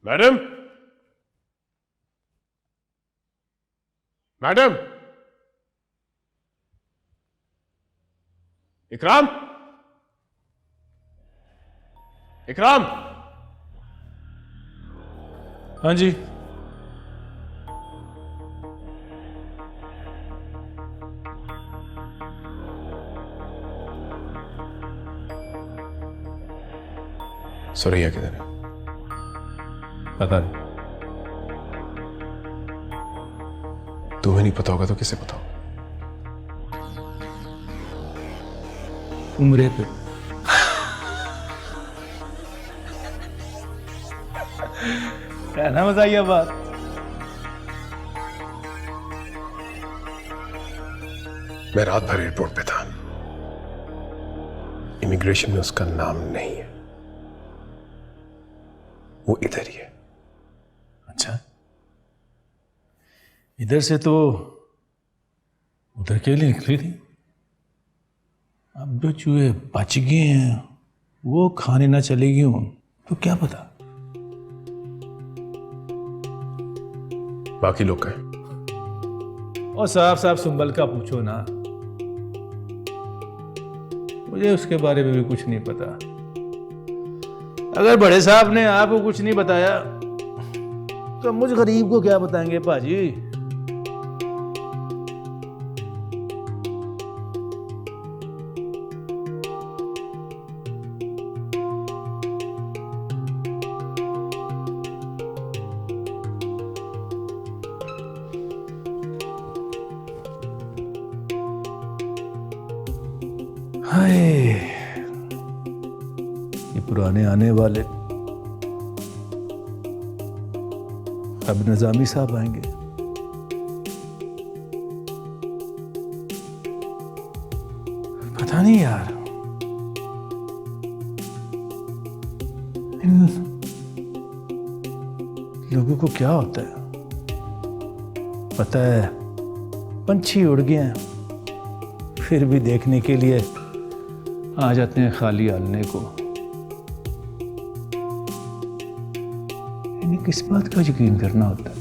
Madam, madam, इकराम, इकराम। हाँ जी। सुरैया किधर है? पता नहीं। तुम्हें नहीं पता होगा तो किसे पता होगा? उम्रे पे। है ना मजाइया बात। मैं रात भर एयरपोर्ट पे था। इमिग्रेशन में उसका नाम नहीं है, वो इधर ही है। अच्छा, इधर से तो उधर के लिए निकली थी। अब जो चूहे बच गए हैं वो खाने ना चलेगी हूं तो क्या पता। बाकी लोग कहें। और साहब साहब सुंबल का पूछो ना, मुझे उसके बारे में भी कुछ नहीं पता। अगर बड़े साहब ने आपको कुछ नहीं बताया तो मुझ गरीब को क्या बताएंगे पाजी। हाय, ये पुराने आने वाले अब निजामी साहब आएंगे। पता नहीं यार, इन लोगों को क्या होता है। पता है पंछी उड़ गए हैं फिर भी देखने के लिए आ जाते हैं खाली आलने को। इन्हें किस बात का यकीन करना होता है।